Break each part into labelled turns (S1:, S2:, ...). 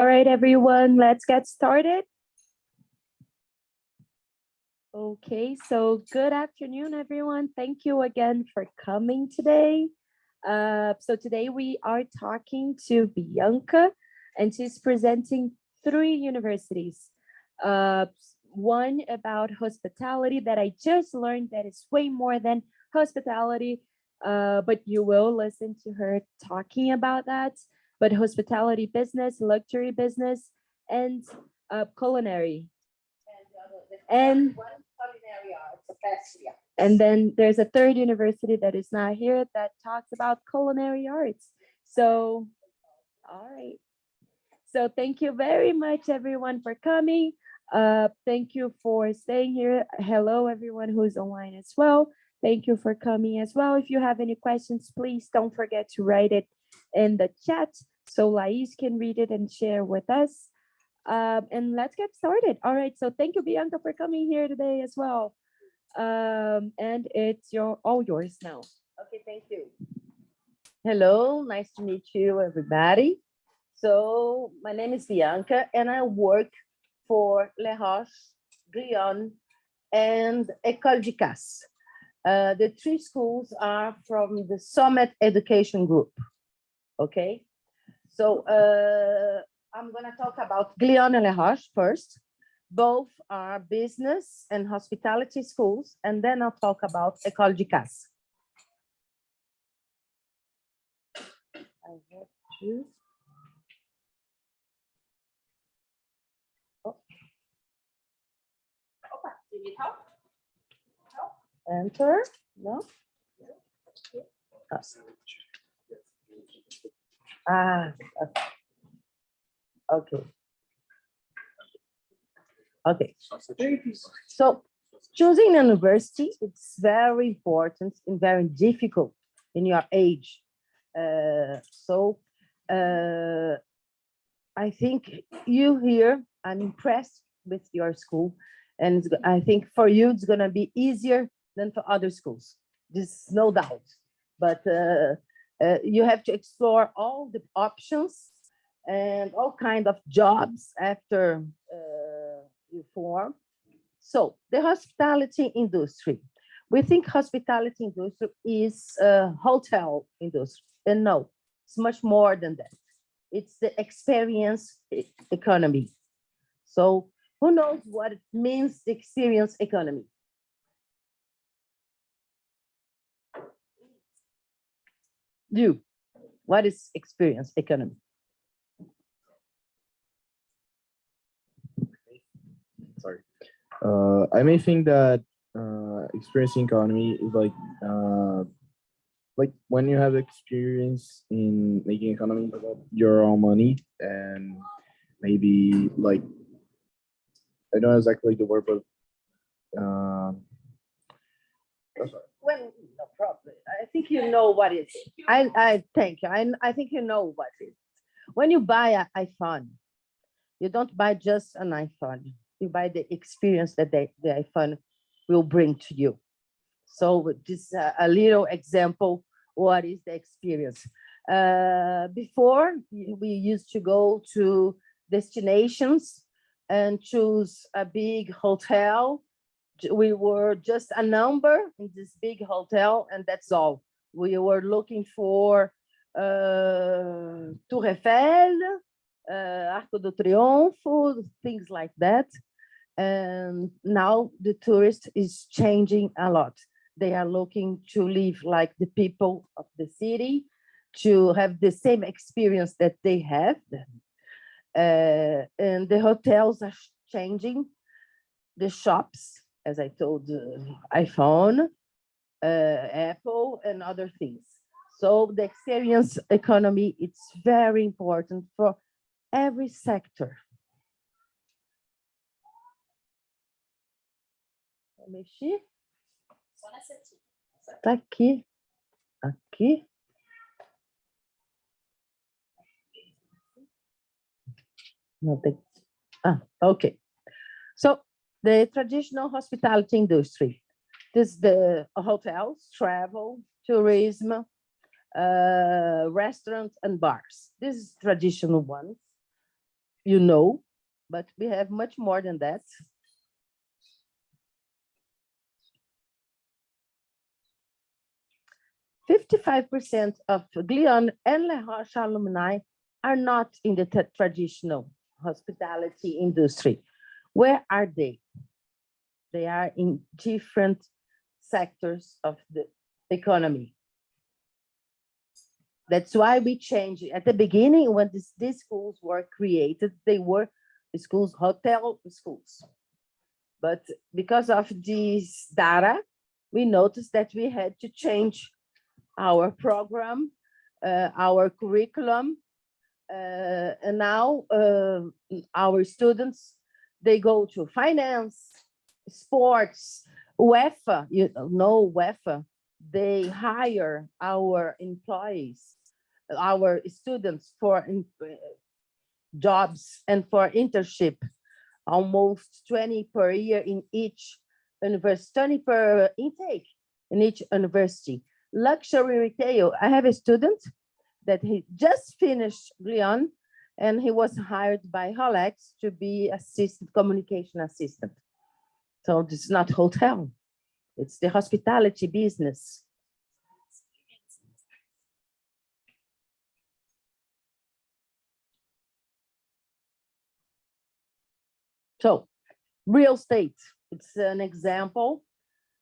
S1: All right, everyone, let's get started. Okay, so good afternoon, everyone. Thank you again for coming today. So today we are talking to Bianca, and she's presenting 3 universities. Uh, One about hospitality that I just learned that is way more than hospitality, but you will listen to her talking about that. But hospitality business, luxury business, and culinary. And and then there's a third university that is not here that talks about culinary arts. So, all right. So thank you very much, everyone, for coming. Thank you for staying here. Hello, everyone who's online as well. Thank you for coming as well. If you have any questions, please don't forget to write it in the chat so Lais can read it and share with us. And let's get started. All right. So thank you, Bianca, for coming here today as well. And it's all yours now.
S2: Okay, thank you. Hello, nice to meet you, everybody. So my name is Bianca, and I work for Roches, Glion, and École de Casse. The 3 schools are from the Summit Education Group. Okay, so I'm going to talk about Glion and Roches first. Both are business and hospitality schools, and then I'll talk about École de Casse. I have to. Oh. Do you need help? Enter. No. Ah. Okay. Okay. So choosing a university, it's very important and very difficult in your age. I think you here, I'm impressed with your school. And I think for you, it's going to be easier than for other schools. There's no doubt. But you have to explore all the options and all kinds of jobs after you form. So the hospitality industry. We think hospitality industry is a hotel industry. And no, it's much more than that. It's the experience economy. So who knows what it means, the experience economy? You, what is experience economy?
S3: Sorry. I may think that experiencing economy is like when you have experience in making economy your own money, and maybe like I don't know exactly the word, but
S2: when no problem. I think you know what it is. I thank you. I think you know what it is. When you buy an iPhone, you don't buy just an iPhone. You buy the experience that the iPhone will bring to you. So just a little example, what is the experience? Before, we used to go to destinations and choose a big hotel. We were just a number in this big hotel, and that's all. We were looking for Tour Eiffel, Arco do Triunfo, things like that. And now the tourist is changing a lot. They are looking to live like the people of the city, to have the same experience that they have. And the hotels are changing, the shops, as I told, iPhone, Apple, and other things. So the experience economy, it's very important for every sector. Vou mexer. Tá aqui. Aqui. Não tem. Ah, okay. So the traditional hospitality industry. This is the hotels, travel, tourism, restaurants and bars. This is traditional ones. you know, but we have much more than that. 55% of Glion and La Roche alumni are not in the traditional hospitality industry. Where are they? They are in different sectors of the economy. That's why we changed it. At the beginning, when these schools were created, they were schools, hotel schools. But because of this data, we noticed that we had to change our program, our curriculum, and now our students, they go to finance, sports, UEFA, you know UEFA, they hire our employees, our students for jobs and for internship, almost 20 per year in each university, 20 per intake in each university. Luxury retail, I have a student that he just finished Glion and he was hired by Rolex to be communication assistant. So this is not hotel, it's the hospitality business. So real estate, it's an example.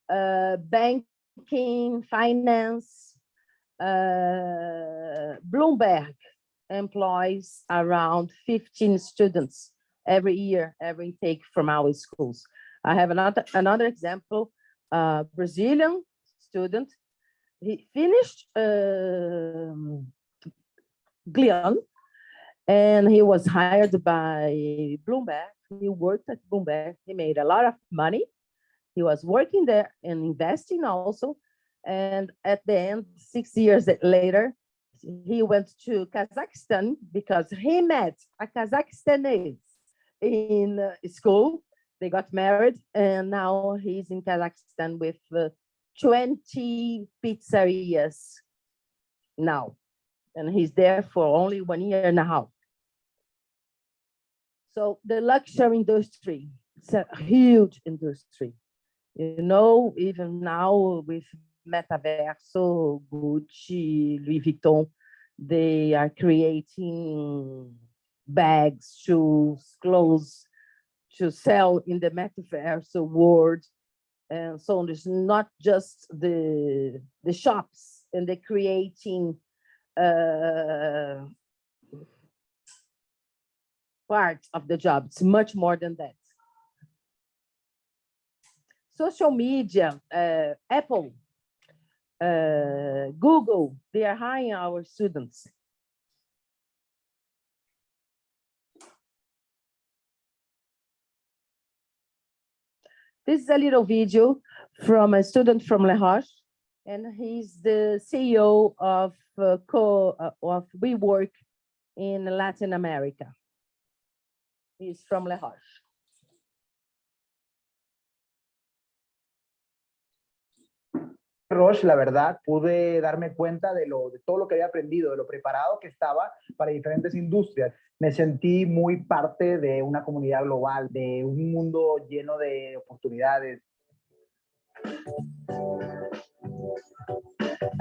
S2: Banking, finance, Bloomberg employs around 15 students every year, every intake from our schools. I have another example, Brazilian student. He finished Glion and he was hired by Bloomberg. He worked at Bloomberg. He made a lot of money. He was working there and investing also. And at the end, 6 years later, he went to Kazakhstan because he met a Kazakhstanese in school. They got married, and now he's in Kazakhstan with 20 pizzerias now. And he's there for only 1 year and a half. So the luxury industry, it's a huge industry. You know, even now with Metaverso, Gucci, Louis Vuitton, they are creating bags, shoes, clothes to sell in the Metaverso world. And so it's not just the shops and the creating part of the job. It's much more than that. Social media, Apple, Google, they are hiring our students. This is a little video from a student from La Roche, and he's the CEO of WeWork in Latin America. He's from La Roche.
S4: Roche, la verdad, pude darme cuenta de todo lo que había aprendido, de lo preparado que estaba para diferentes industrias. Me sentí muy parte de una comunidad global, de un mundo lleno de oportunidades.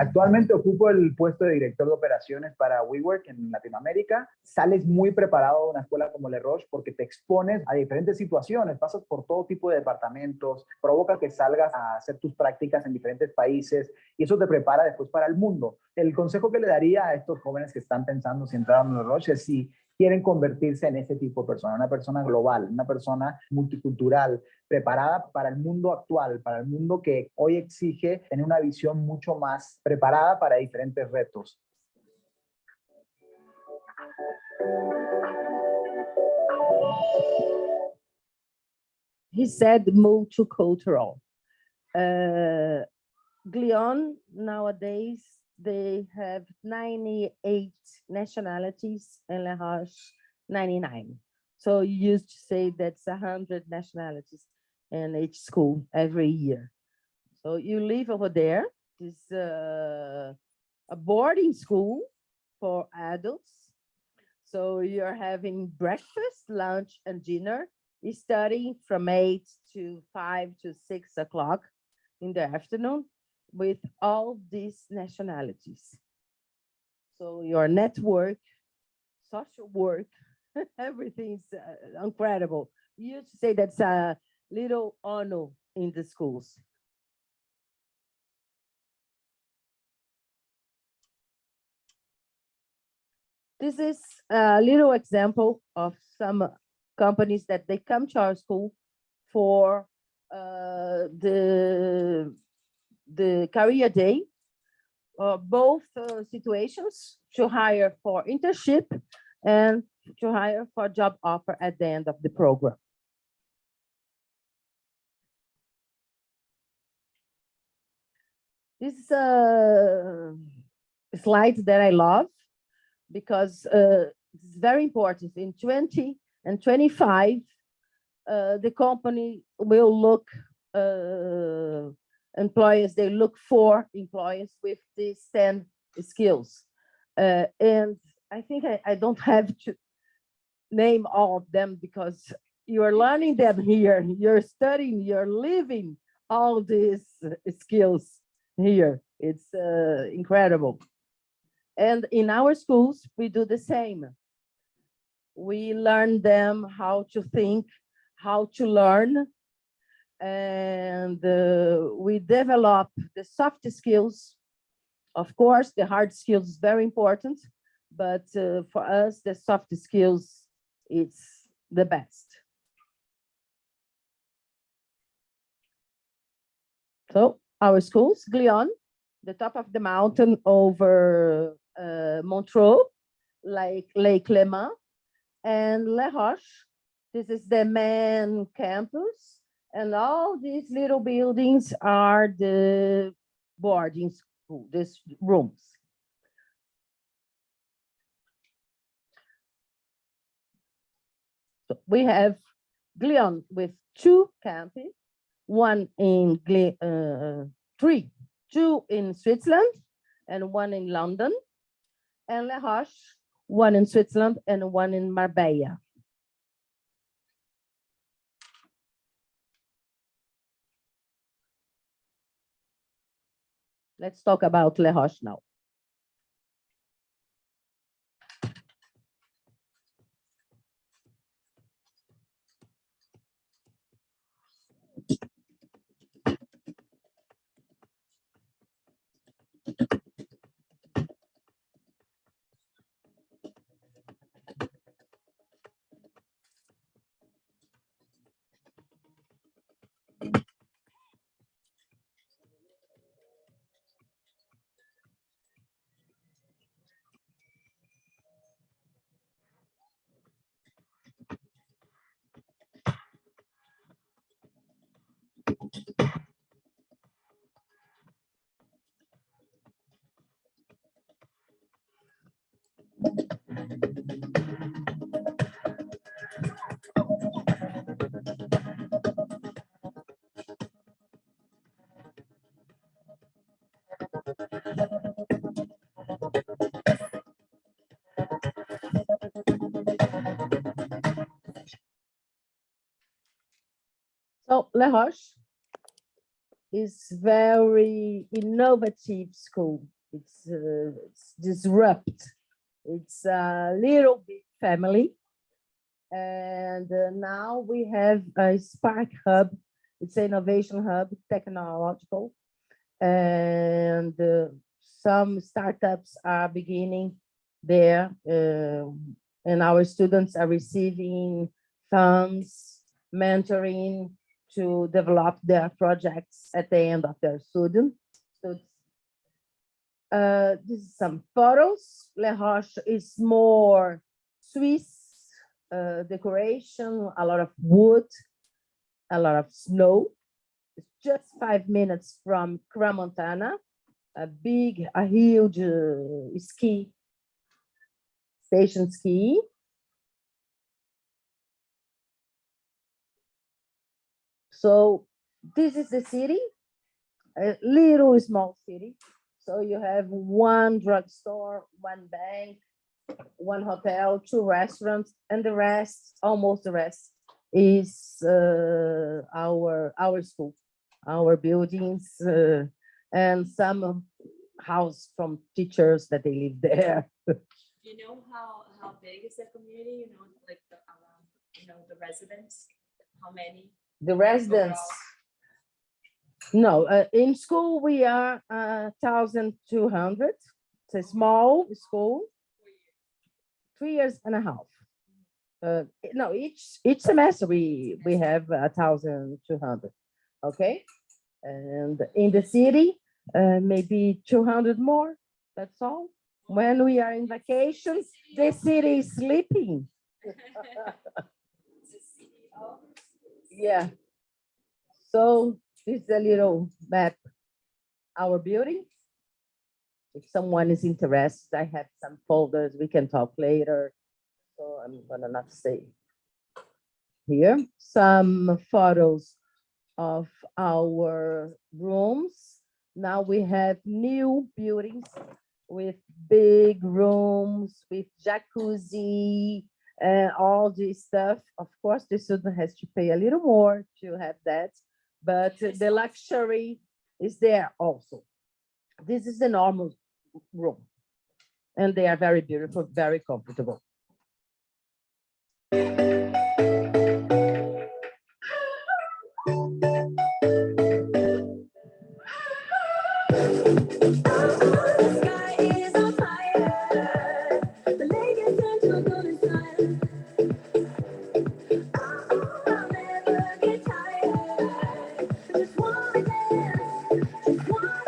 S4: Actualmente ocupo el puesto de director de operaciones para WeWork en Latinoamérica. Sales muy preparado de una escuela como Le Roche porque te expones a diferentes situaciones, pasas por todo tipo de departamentos, provoca que salgas a hacer tus prácticas en diferentes países y eso te prepara después para el mundo. El consejo que le daría a estos jóvenes que están pensando si entrar a Le Roche es si quieren convertirse en ese tipo de persona, una persona global, una persona multicultural, preparada para el mundo actual, para el mundo que hoy exige tener una visión mucho más preparada para diferentes retos.
S2: He said multicultural. Glion nowadays, they have 98 nationalities and La Roche 99. So you used to say that's 100 nationalities in each school every year. So you live over there. It's a boarding school for adults. So you're having breakfast, lunch, and dinner. You studying from 8 to 5 to 6 o'clock in the afternoon with all these nationalities. So your network, social work, everything's incredible. You used to say that's a little honor in the schools. This is a little example of some companies that they come to our school for the career day, both situations to hire for internship and to hire for job offer at the end of the program. This is a slide that I love because it's very important. In 20 and 25, the company will look employers, they look for employers with these 10 skills. And I think I don't have to name all of them because you're learning them here, you're studying, you're living all these skills here. It's incredible. And in our schools, we do the same. We learn them how to think, how to learn, and we develop the soft skills. Of course, the hard skills is very important, but for us, the soft skills, it's the best. So our schools, Glion, the top of the mountain over Montreux, like Lake Léman, and Les Roches. This is the main campus, and all these little buildings are the boarding school, these rooms. So we have Glion with 2 campi, one in two in Switzerland and one in London, and Les Roches, one in Switzerland and one in Marbella. Let's talk about Les Roches now. So Les Roches is very innovative school. It's disrupt. It's a little bit family. And now we have a Spark Hub. It's an innovation hub, technological. And some startups are beginning there. And our students are receiving funds, mentoring to develop their projects at the end of their student. So this is some photos. Les Roches is more Swiss decoration, a lot of wood, a lot of snow. It's just 5 minutes from Crans-Montana, a huge ski station ski. So this is the city, a little small city. So you have one drugstore, one bank, one hotel, two restaurants, and the rest, almost the rest, is our school, our buildings, and some house from teachers that they live there.
S1: Do you know how big is the community? You know, like the around, the residents, how many
S2: The residents,
S1: overall?
S2: no, in school we are 1,200. It's a small school, 3 years and a half. No, each semester we have 1,200. Okay, and in the city, maybe 200 more. That's all. When we are in vacations, the city is sleeping. Yeah. So this is a little map. Our building. If someone is interested, I have some folders. We can talk later. So I'm gonna not stay here. Some photos of our rooms. Now we have new buildings with big rooms, with jacuzzi, and all this stuff. Of course, the student has to pay a little more to have that, but the luxury is there also. This is the normal room, and they are very beautiful, very comfortable.
S1: The sky is on fire. The lake is turned to a golden sun. I'll never get tired. I just wanna dance, just wanna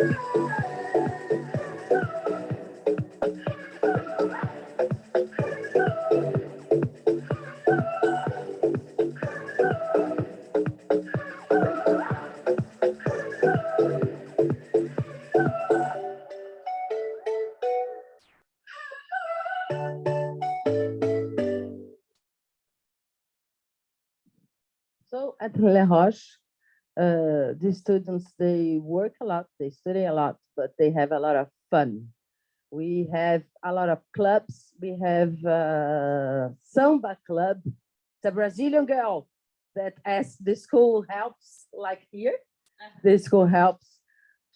S2: So at Le Roche, the students, they work a lot, they study a lot, but they have a lot of fun. We have a lot of clubs. We have Samba Club. It's a Brazilian girl that as the school helps, like here, the school helps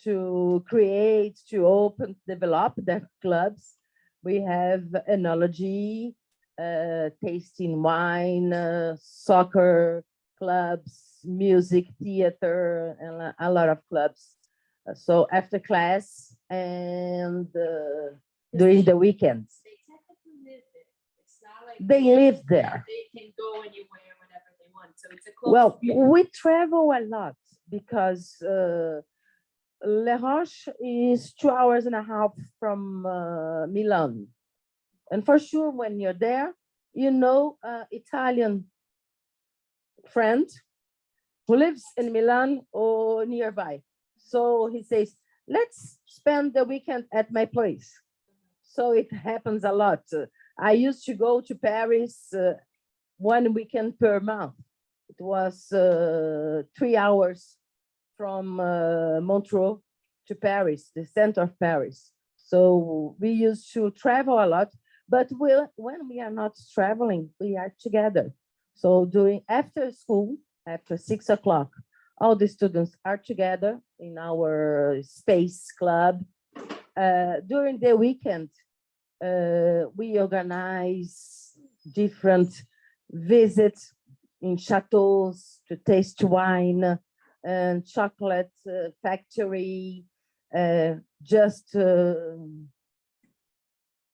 S2: to create, to open, develop their clubs. We have enology, tasting wine, soccer clubs, music, theater, and a lot of clubs. So after class and during the weekends,
S1: They technically live there. It's not like
S2: they live there.
S1: they can go anywhere whenever they want. So it's a close
S2: Well,
S1: community.
S2: we travel a lot because Le Roche is 2 hours and a half from Milan. And for sure, when you're there, you know Italian friend who lives in Milan or nearby. So he says, let's spend the weekend at my place. So it happens a lot. I used to go to Paris 1 weekend per month. It was 3 hours from Montreux to Paris, the center of Paris. So we used to travel a lot, but when we are not traveling, we are together. So during after school, after 6 o'clock, all the students are together in our space club. During the weekend, we organize different visits in chateaus to taste wine and chocolate factory, just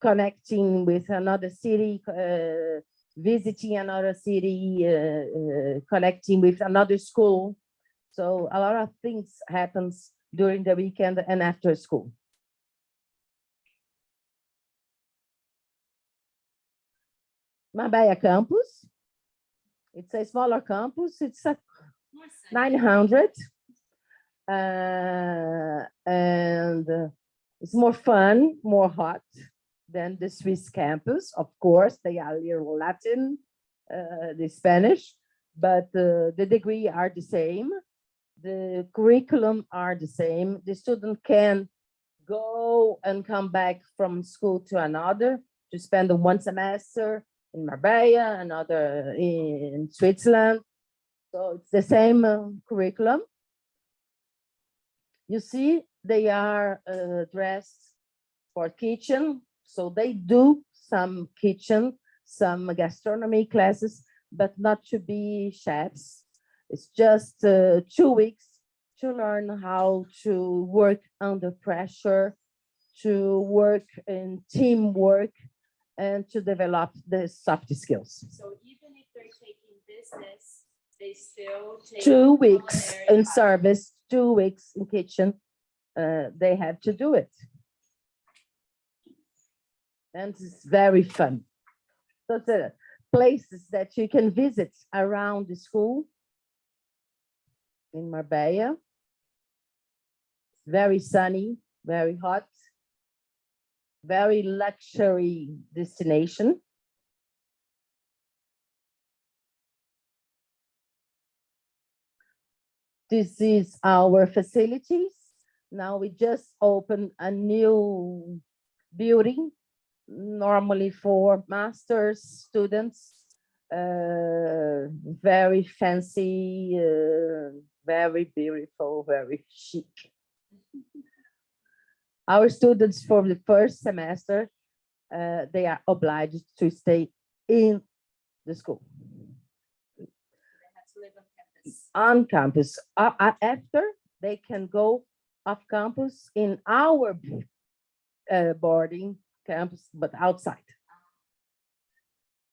S2: connecting with another city, visiting another city, connecting with another school. So a lot of things happens during the weekend and after school. Mabaya campus. It's a smaller campus. It's a 900. And it's more fun, more hot than the Swiss campus. Of course, they are a little Latin, the Spanish, but the degree are the same. The curriculum are the same. The student can go and come back from school to another. to spend one semester in Marbella, another in Switzerland. So it's the same curriculum. You see, they are dressed for kitchen. So they do some kitchen, some gastronomy classes, but not to be chefs. It's just 2 weeks to learn how to work under pressure, to work in teamwork, and to develop the soft skills.
S1: So even if they're taking business, they still take
S2: 2 weeks
S1: culinary
S2: in
S1: class.
S2: service, 2 weeks in kitchen. They have to do it. And it's very fun. So the places that you can visit around the school in Marbella. Very sunny, very hot, very luxury destination. This is our facilities. Now we just opened a new building, normally for master's students. Very fancy, very beautiful, very chic. Our students for the first semester, they are obliged to stay in the school,
S1: They have to live on campus.
S2: on campus. After, they can go off campus in our boarding campus, but outside.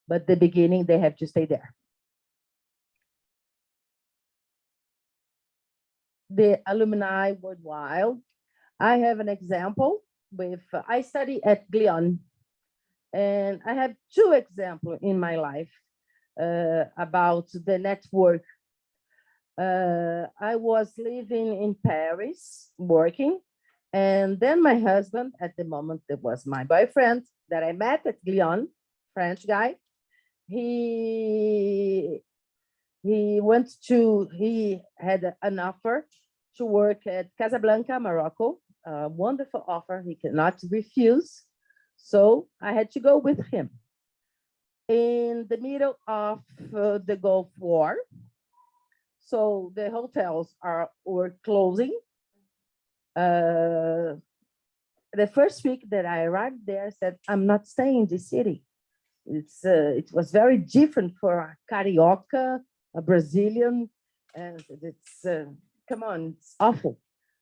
S2: But the beginning, they have to stay there. The alumni worldwide. I have an example with, I study at Glion, and I have 2 examples in my life about the network. I was living in Paris, working, and then my husband, at the moment, that was my boyfriend that I met at Glion, French guy. He had an offer to work at Casablanca, Morocco, a wonderful offer he cannot refuse. So I had to go with him. In the middle of the Gulf War, so the hotels were closing. The first week that I arrived there, I said, I'm not staying in the city. It was very different for a Carioca, a Brazilian, and it's come on, it's awful.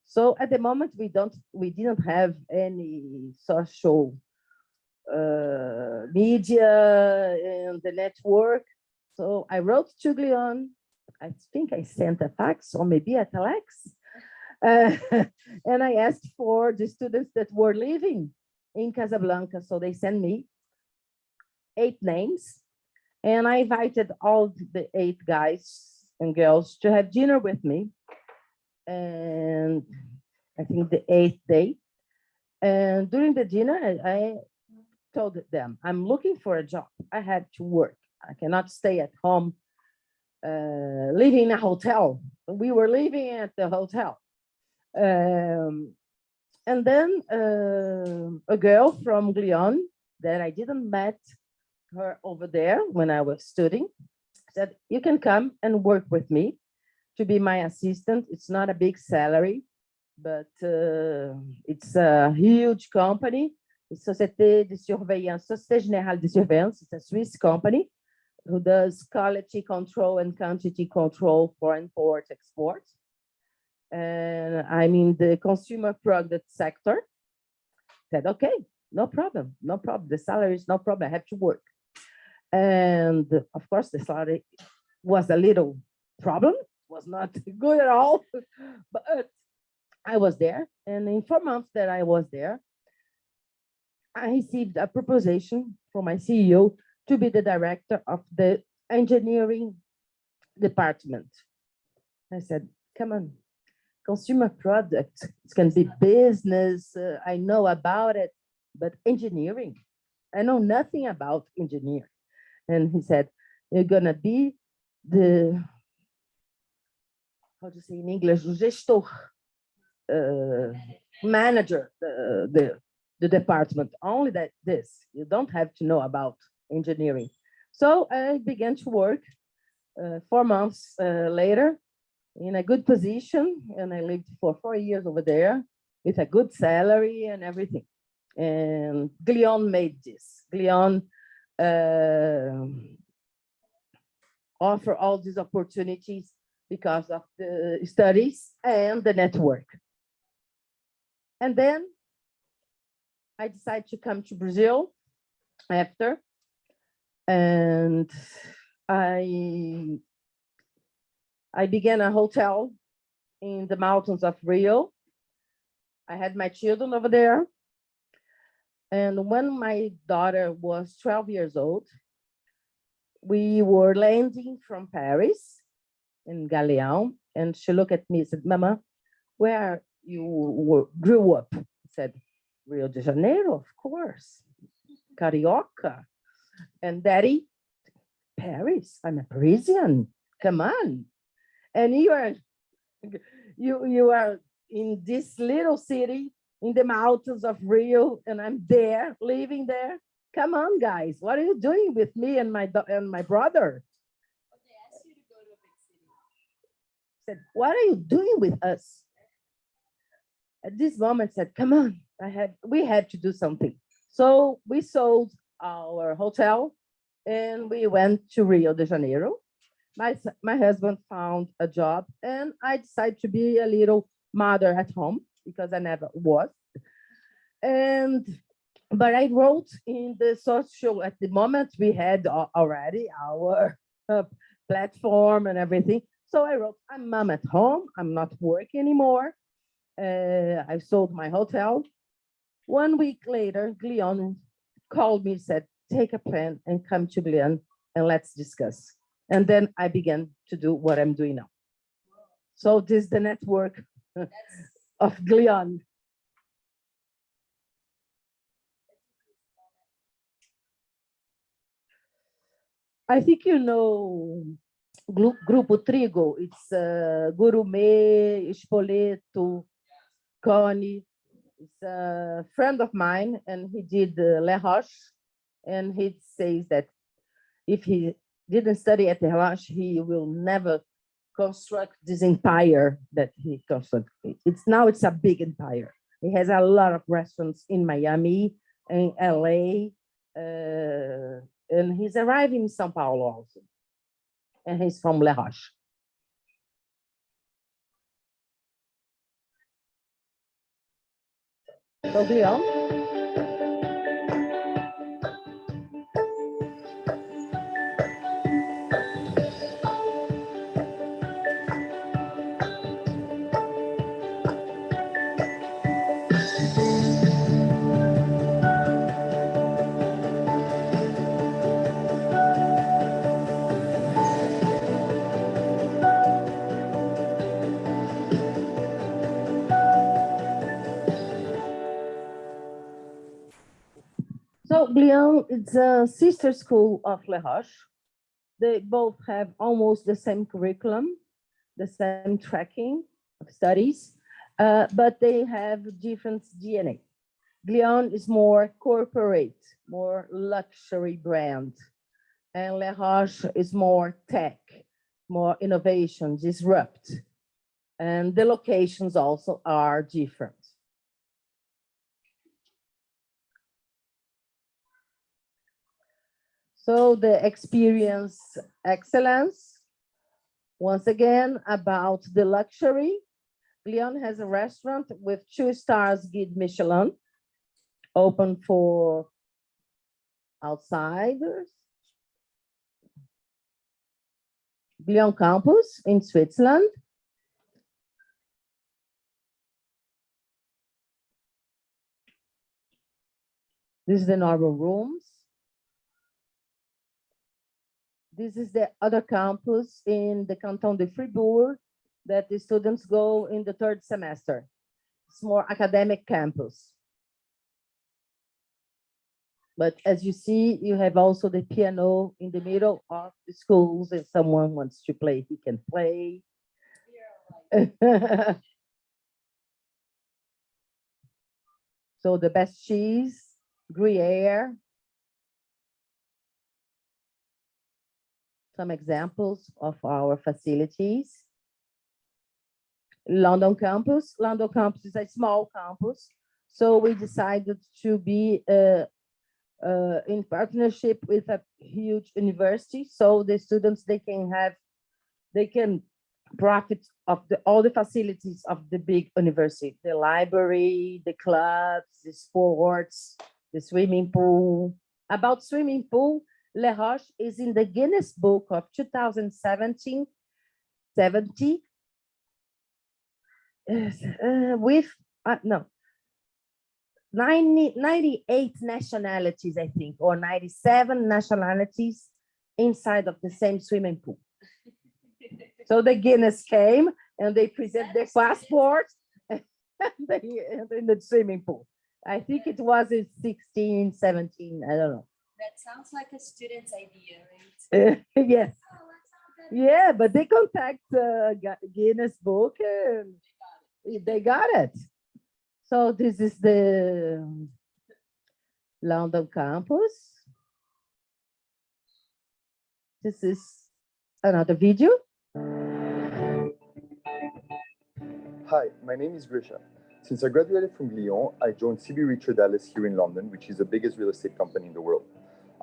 S2: So at the moment we didn't have any social media and the network. So I wrote to Glion. I think I sent a fax or maybe a telex, and I asked for the students that were living in Casablanca. So they sent me 8 names, and I invited all the 8 guys and girls to have dinner with me. And I think the 8th day. And during the dinner, I told them, I'm looking for a job. I have to work. I cannot stay at home, living in a hotel. We were living at the hotel. And then a girl from Glion that I didn't met her over there when I was studying said, you can come and work with me to be my assistant. It's not a big salary, but it's a huge company. It's Société de Surveillance, Société Générale de Surveillance. It's a Swiss company who does quality control and quantity control for import export. And I'm in the consumer product sector. Said, okay, no problem, no problem. The salary is no problem. I have to work. And of course, the salary was a little problem, was not good at all. But I was there. And in 4 months that I was there, I received a proposition from my CEO to be the director of the engineering department. I said, come on, consumer product, it can be business, I know about it, but engineering, I know nothing about engineering. And he said, you're gonna be the, how to say in English, gestor, manager, the the department, only that this. You don't have to know about engineering. So I began to work 4 months later in a good position, and I lived for 4 years over there with a good salary and everything. And Glion made this. Glion offer all these opportunities because of the studies and the network. And then I decided to come to Brazil after, and I began a hotel in the mountains of Rio. I had my children over there. And when my daughter was 12 years old, we were landing from Paris in Glion, and she looked at me and said, Mama, where grew up? I said, Rio de Janeiro, of course. Carioca. And Daddy, Paris, I'm a Parisian. Come on. And you are in this little city in the mountains of Rio, and I'm there, living there. Come on, guys, what are you doing with me and my brother? Said, what are you doing with us? At this moment, said, come on, we had to do something. So we sold our hotel and we went to Rio de Janeiro. My husband found a job, and I decided to be a little mother at home because I never was. But I wrote in the social, at the moment we had already our platform and everything. So I wrote, I'm mom at home, I'm not working anymore. I sold my hotel. 1 week later, Glion called me, said, take a pen and come to Glion and let's discuss. And then I began to do what I'm doing now. So this is the network of Glion. I think you know Grupo Trigo. It's Gourmet, Spoleto, Cone. It's a friend of mine, and he did Les Roches. And he says that if he didn't study at Les Roches, he will never construct this empire that he constructed. It's a big empire. He has a lot of restaurants in Miami, in LA, and he's arriving in São Paulo also. And he's from Les Roches. So, Glion. So Glion, it's a sister school of Les Roches. They both have almost the same curriculum, the same tracking of studies, but they have different DNA. Glion is more corporate, more luxury brand, and Les Roches is more tech, more innovation, disrupt, and the locations also are different. So the experience excellence, once again, about the luxury. Glion has a restaurant with 2 stars Guide Michelin, open for outsiders. Glion campus in Switzerland. This is the normal rooms. This is the other campus in the Canton de Fribourg that the students go in the 3rd semester. It's more academic campus. But as you see, you have also the piano in the middle of the schools. If someone wants to play, he can play. So the best cheese, Gruyere. Some examples of our facilities. London campus. London campus is a small campus. So we decided to be in partnership with a huge university. So the students, they can profit of all the facilities of the big university, the library, the clubs, the sports, the swimming pool. About swimming pool, Roches is in the Guinness Book of 2017, 70, with, no, 98 nationalities, I think, or 97 nationalities inside of the same swimming pool. So the Guinness came and they present their passport in the swimming pool. I think it was in 16, 17, I don't know.
S1: That sounds like a student's idea, right?
S2: Yes. Yeah, but they contact Guinness Book and they got it. So this is the London campus. This is another video.
S5: Hi, my name is Grisha. Since I graduated from Glion, I joined CB Richard Ellis here in London, which is the biggest real estate company in the world.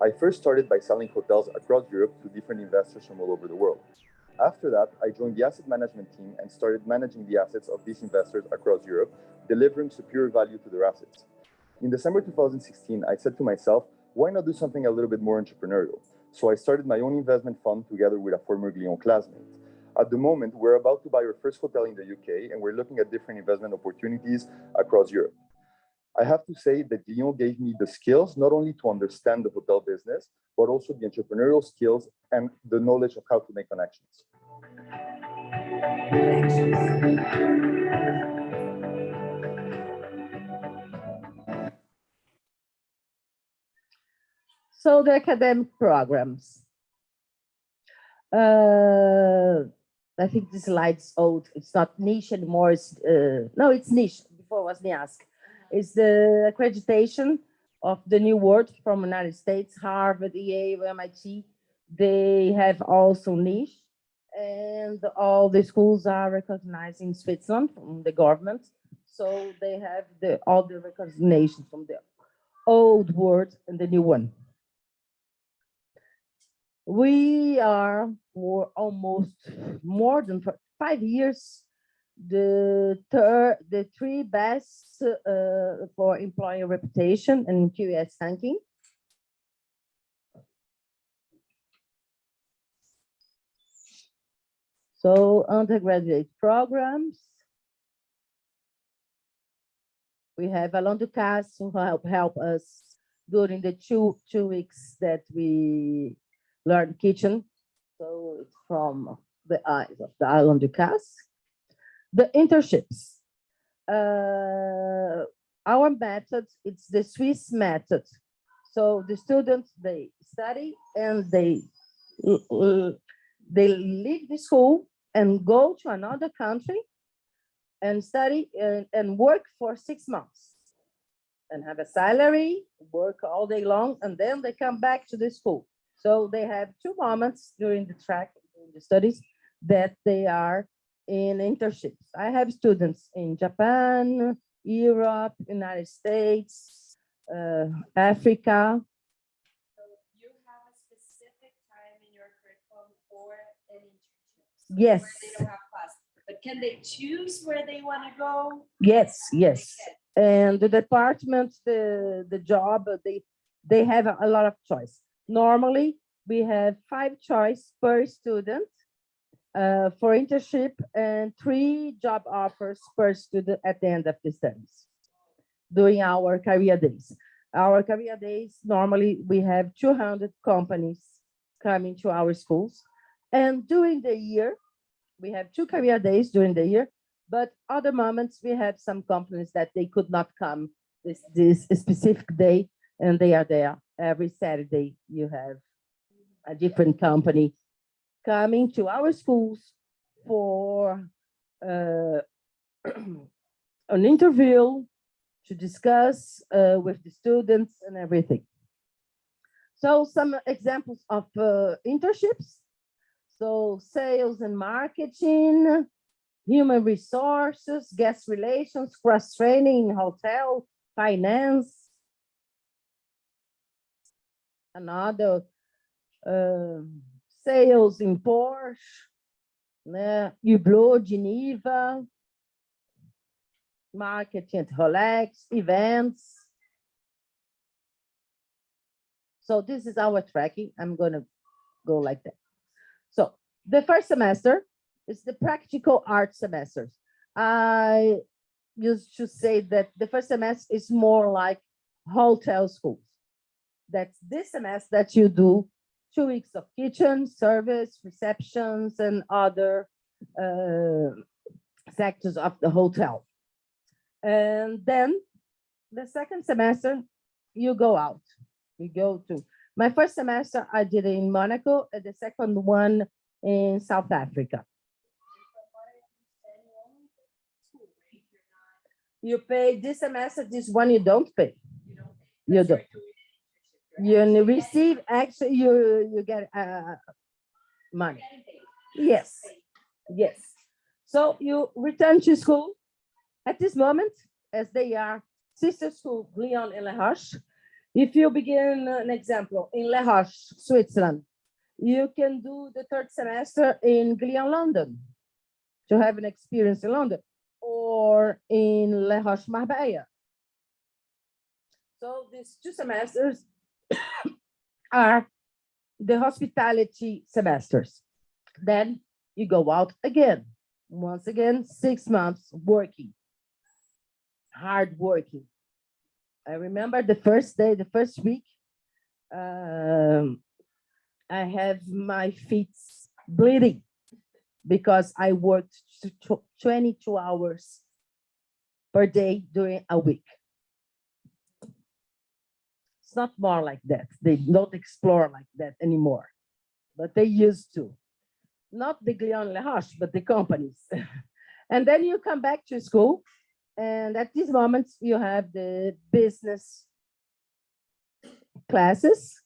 S5: I first started by selling hotels across Europe to different investors from all over the world. After that, I joined the asset management team and started managing the assets of these investors across Europe, delivering superior value to their assets. In December 2016, I said to myself, why not do something a little bit more entrepreneurial? So I started my own investment fund together with a former Glion classmate. At the moment, we're about to buy our first hotel in the UK, and we're looking at different investment opportunities across Europe. I have to say that Glion gave me the skills not only to understand the hotel business, but also the entrepreneurial skills and the knowledge of how to make connections.
S2: So the academic programs. I think this slide's old. It's not niche anymore. It's no, it's niche. Before it was NIASC. It's the accreditation of the new word from the United States, Harvard, Yale, MIT. They have also niche, and all the schools are recognized in Switzerland from the government. So they have all the recognition from the old word and the new one. We are for almost more than 5 years the three best for employer reputation and QS ranking. So undergraduate programs. We have Alain Ducasse who help us during the two weeks that we learn kitchen. So it's from the eyes of the Alain Ducasse. The internships. Our method, it's the Swiss method. So the students, they study and they leave the school and go to another country and study and work for 6 months and have a salary, work all day long, and then they come back to the school. So they have 2 moments during the track, during the studies, that they are in internships. I have students in Japan, Europe, United States, Africa.
S1: So you have a specific time in your curriculum for an internship.
S2: Yes.
S1: Where they don't have class. But can they choose where they want to go?
S2: Yes, yes. And the department, the job, they have a lot of choice. Normally, we have 5 choice per student for internship and 3 job offers per student at the end of the studies during our career days. Our career days, normally we have 200 companies coming to our schools. And during the year, we have 2 career days during the year, but other moments we have some companies that they could not come this specific day, and they are there. Every Saturday, you have a different company coming to our schools for an interview to discuss with the students and everything. So some examples of internships. So sales and marketing, human resources, guest relations, cross-training in hotel, finance. Another sales in Porsche, Hublot, Geneva, marketing at Rolex, events. So this is our tracking. I'm gonna go like that. So the first semester is the practical art semesters. I used to say that the first semester is more like hotel schools. That's this semester that you do 2 weeks of kitchen, service, receptions, and other sectors of the hotel. And then the second semester, you go out. You go to, my first semester, I did it in Monaco, and the second one in South Africa. You pay this semester, this one you don't pay. You don't. You receive, actually, you get money. Yes, yes. So you return to school at this moment, as they are sister school, Glion and Roches. If you begin an example in Les Roches, Switzerland, you can do the third semester in Glion, London, to have an experience in London, or in Les Roches, Marbella. So these 2 semesters are the hospitality semesters. Then you go out again, once again, 6 months working, hard working. I remember the first day, the first week, I have my feet bleeding because I worked 22 hours per day during a week. It's not more like that. They don't explore like that anymore, but they used to. Not the Glion Les Roches, but the companies. And then you come back to school, and at this moment you have the business classes.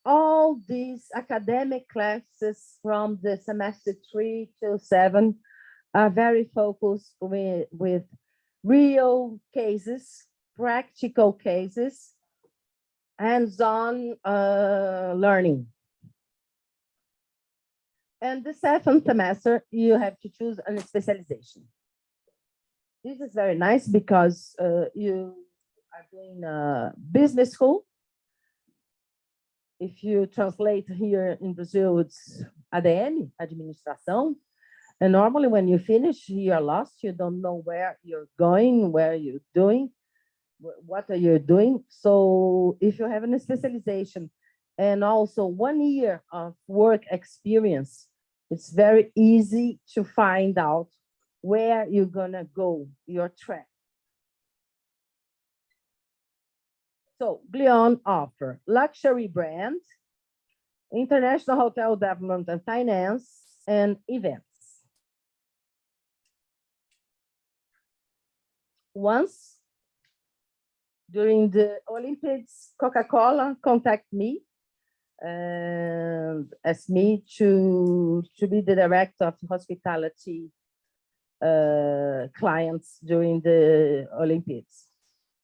S2: All these academic classes from the semester 3 to 7 are very focused with real cases, practical cases, hands-on learning. And the 7th semester, you have to choose a specialization. This is very nice because you are doing a business school. If you translate here in Brazil, it's ADM, administração. And normally when you finish, you are lost. You don't know where you're going, where you're doing, what are you doing. So if you have a specialization and also 1 year of work experience, it's very easy to find out where you're gonna go, your track. So Glion offer luxury brand, international hotel development and finance, and events. Once during the Olympics, Coca-Cola contacted me and asked me to be the director of hospitality clients during the Olympics,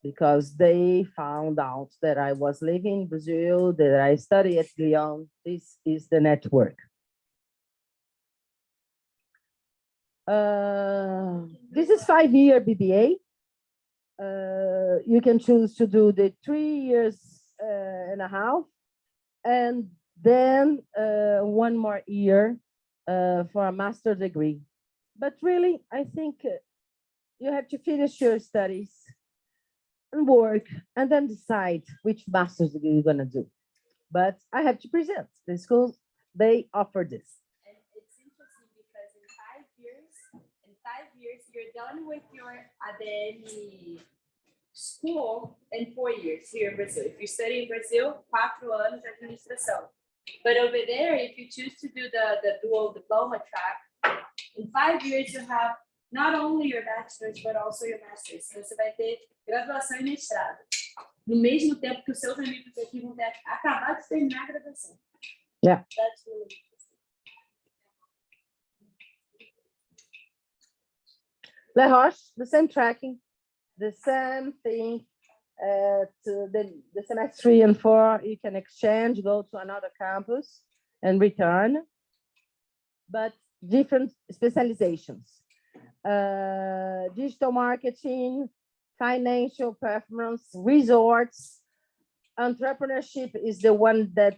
S2: because they found out that I was living in Brazil, that I studied at Glion. This is the network. This is 5-year BBA. You can choose to do the 3 years and a half, and then 1 more year for a master's degree. But really, I think you have to finish your studies and work, and then decide which master's degree you're gonna do. But I have to present. The schools, they offer this.
S1: And it's interesting because in 5 years, you're done with your ADM school in 4 years here in Brazil. If you study in Brazil, 4 anos de administração. But over there, if you choose to do the dual diploma track, in 5 years, you have not only your bachelor's, but also your master's. Então, você vai ter graduação e mestrado. No mesmo tempo que os seus amigos aqui vão ter acabado de terminar a graduação.
S2: Yeah.
S1: That's really interesting.
S2: Le Roche, the same tracking, the same thing. The semester 3 and 4, you can exchange, go to another campus and return, but different specializations. Digital marketing, financial performance, resorts, entrepreneurship is the one that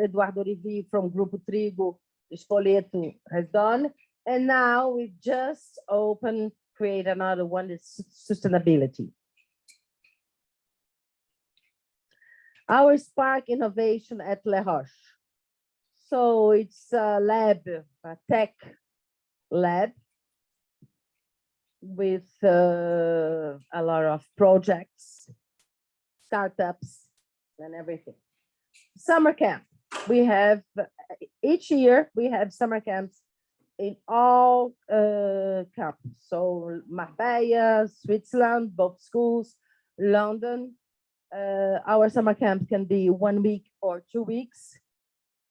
S2: Eduardo Rivi from Grupo Trigo Spoleto has done. And now we just create another one, is sustainability. Our Spark Innovation at Le Roche. So it's a lab, a tech lab with a lot of projects, startups, and everything. Summer camp. We have, each year, we have summer camps in all camps. So Marbella, Switzerland, both schools, London. Our summer camp can be 1 week or 2 weeks.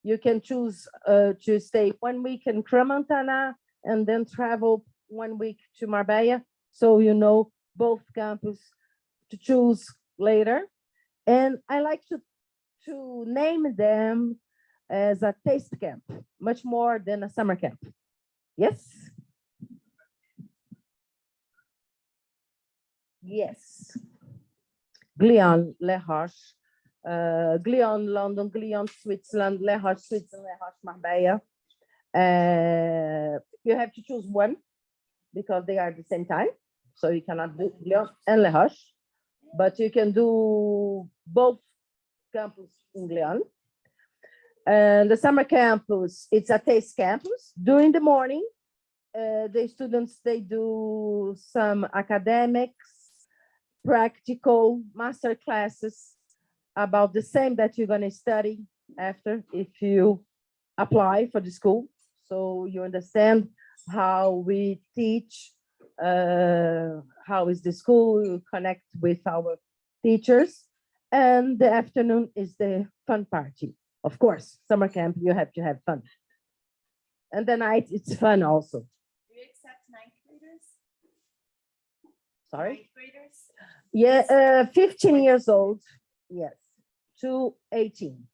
S2: You can choose to stay 1 week in Cremantana and then travel 1 week to Marbella. So you know both campus to choose later. And I like to name them as a taste camp, much more than a summer camp. Yes? Yes. Glion, Le Roche, Glion, London, Glion, Switzerland, Le Roche, Switzerland, Le Roche, Marbella. You have to choose one because they are at the same time. So you cannot do Glion and Le Roche, but you can do both campus in Glion. And the summer campus, it's a taste campus. During the morning, the students, they do some academics, practical master classes about the same that you're going to study after if you apply for the school. So you understand how we teach, how is the school, you connect with our teachers. And the afternoon is the fun party. Of course, summer camp, you have to have fun. And the night, it's fun also.
S1: Do you accept ninth graders?
S2: Sorry?
S1: Ninth graders?
S2: Yeah, 15 years old, yes, to 18,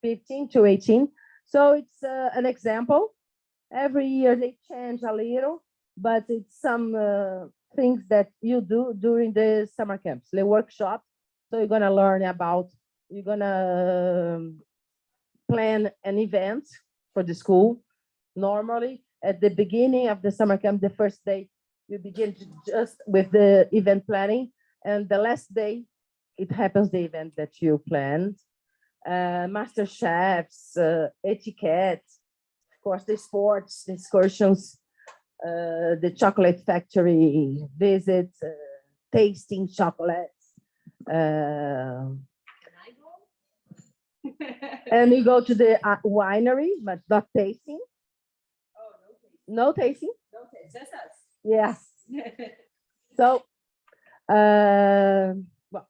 S2: 15 to 18. So it's an example. Every year they change a little, but it's some things that you do during the summer camps, the workshop. So you're gonna learn about, you're gonna plan an event for the school. Normally, at the beginning of the summer camp, the first day, you begin just with the event planning. And the last day, it happens the event that you planned. Master chefs, etiquette, of course, the sports, the excursions, the chocolate factory visits, tasting chocolates. And you go to the winery, but not tasting.
S1: Oh,
S2: No tasting?
S1: no taste. Just us.
S2: Yes. So, well,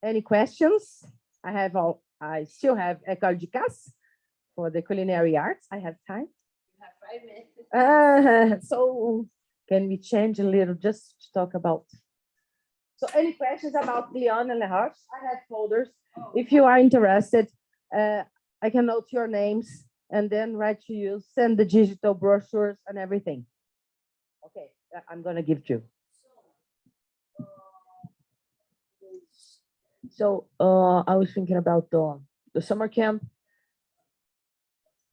S2: any questions? I still have École de Casse for the culinary arts. I have time.
S1: You have 5 minutes.
S2: So can we change a little just to talk about? So any questions about Glion and Le Roche? I have folders.
S1: Oh,
S2: If you are interested, I can note your names and then write to you, send the digital brochures and everything. Okay, I'm gonna give you.
S6: So I was thinking about the summer camp.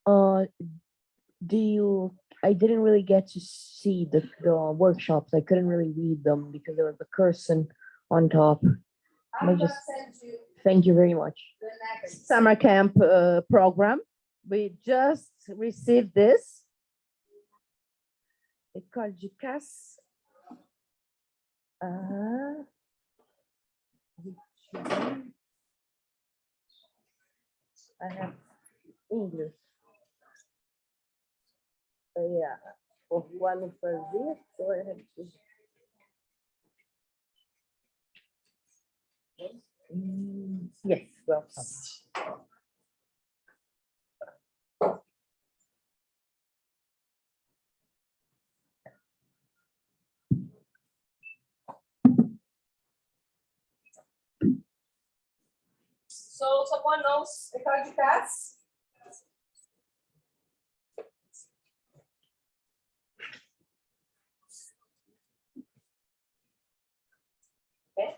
S6: I didn't really get to see the workshops. I couldn't really read them because there was a cursing on top.
S2: I'm
S6: just-
S2: gonna send you
S6: Thank you very much.
S2: the next summer camp program. We just received this. École de Casse. I have English. Yeah. O quando fazer, so I have to. Yes, welcome.
S7: So someone knows the card pass? Okay.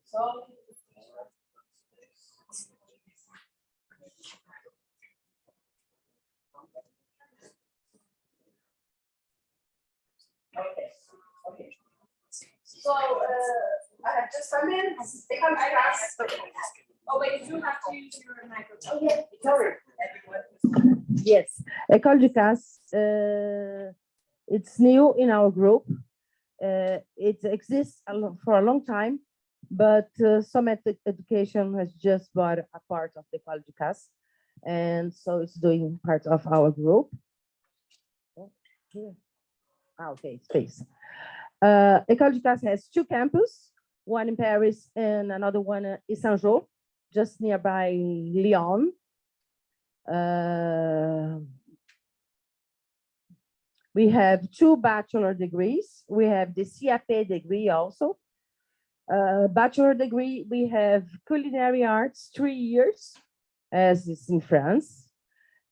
S7: So okay, okay. So I have just come in. They come to class. Oh wait, you have to use your microphone. Oh yeah, sorry.
S2: Yes, École du Casse, it's new in our group. It exists for a long time, but Summit Education has just bought a part of the École du Casse, and so it's doing part of our group. Oh, here. Okay, space. École du Casse has two campuses, one in Paris and another one in Saint-Jean, just nearby Lyon. We have two bachelor degrees. We have the CAP degree also. Bachelor degree, we have culinary arts, 3 years, as is in France.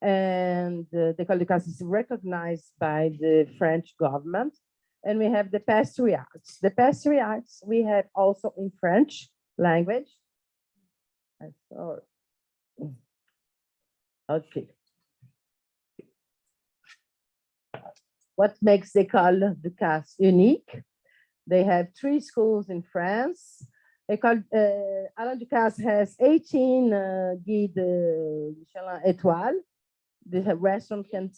S2: And the École de Casse is recognized by the French government. And we have the pastry arts. The pastry arts we have also in French language. Okay. What makes the École de Casse unique? They have 3 schools in France. Alain Ducasse has 18 guide Michelin étoiles. The restaurant can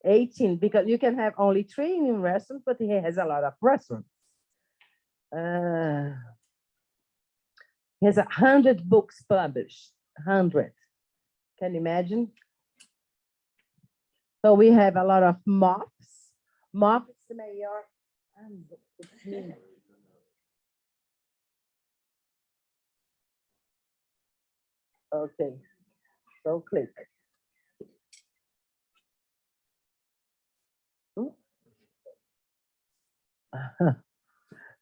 S2: 18 because you can have only 3 in restaurants, but he has a lot of restaurants. He has 100 books published, 100. Can you imagine? So we have a lot of MOFs. MOF is the mayor. It's me. Okay, so click.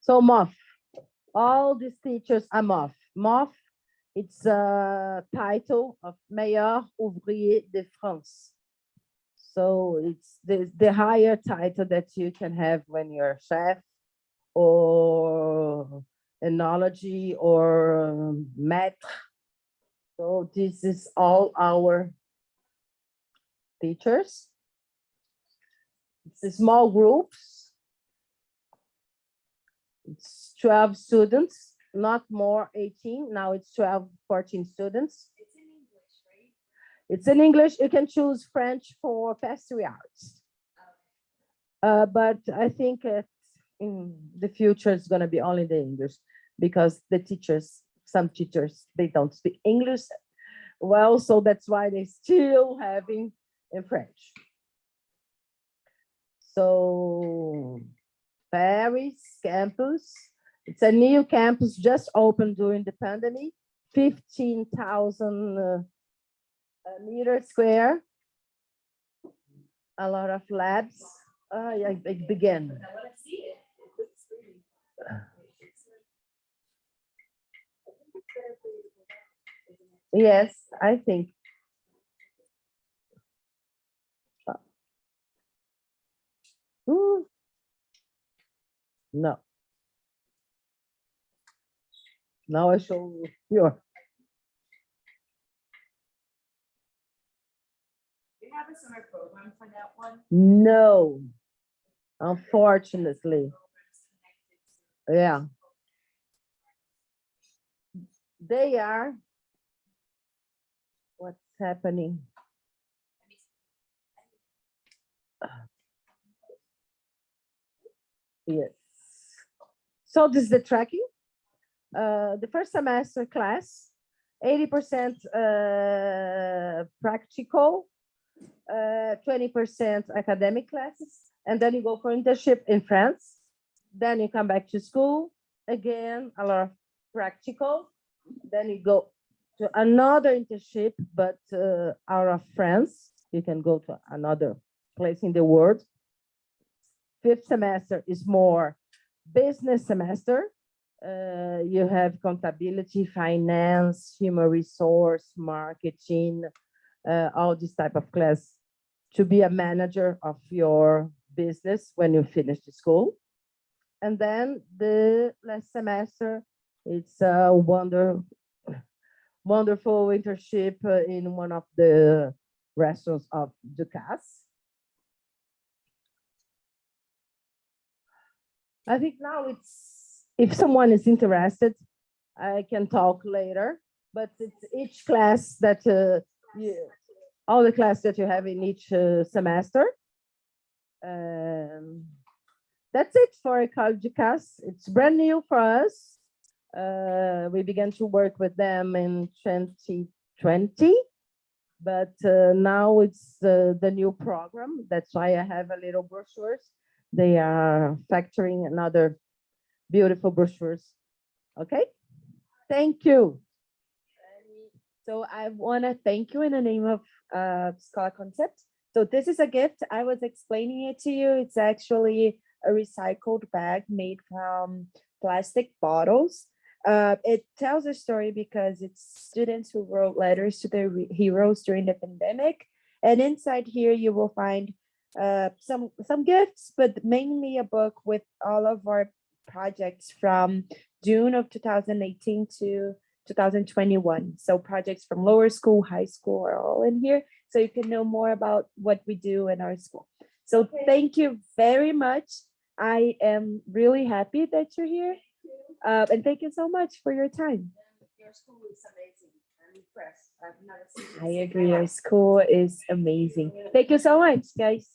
S2: So MOF, all these teachers are MOF. MOF, it's a title of Meilleur Ouvrier de France. So it's the higher title that you can have when you're a chef or enology or maître. So this is all our teachers. It's a small groups. It's 12 students, not more 18. Now it's 12, 14 students.
S7: It's in English, right?
S2: It's in English. You can choose French for pastry arts. But I think in the future, it's going to be only the English because the teachers, some teachers, they don't speak English well. So that's why they still having in French. So Paris campus, it's a new campus just opened during the pandemic, 15,000 meter square, a lot of labs. I begin.
S7: I want to see it. It looks really.
S2: Yes, I think. No. Now I show you.
S7: Do you have a summer program for that one?
S2: No, unfortunately. Yeah. They are. What's happening? Yes. So this is the tracking. The first semester class, 80% practical, 20% academic classes, and then you go for internship in France. Then you come back to school, again, a lot of practical. Then you go to another internship, but out of France. You can go to another place in the world. Fifth semester is more business semester. You have accountability, finance, human resource, marketing, all this type of class to be a manager of your business when you finish the school. And then the last semester, it's a wonderful internship in one of the restaurants of Ducasse. I think now it's, if someone is interested, I can talk later, but it's each class that, all the class that you have in each semester. That's it for École Ducasse. It's brand new for us. We began to work with them in 2020, but now it's the new program. That's why I have a little brochures. They are factoring another beautiful brochures. Okay, thank you.
S1: So I want to thank you in the name of Scala Concept. So this is a gift. I was explaining it to you. It's actually a recycled bag made from plastic bottles. It tells a story because it's students who wrote letters to their heroes during the pandemic. And inside here, you will find some gifts, but mainly a book with all of our projects from June of 2018 to 2021. So projects from lower school, high school are all in here. So you can know more about what we do in our school. So thank you very much. I am really happy that you're here. And thank you so much for your time.
S2: Your school is amazing. I'm impressed. I've never seen
S1: I agree. Your school is amazing. Thank you so much, guys.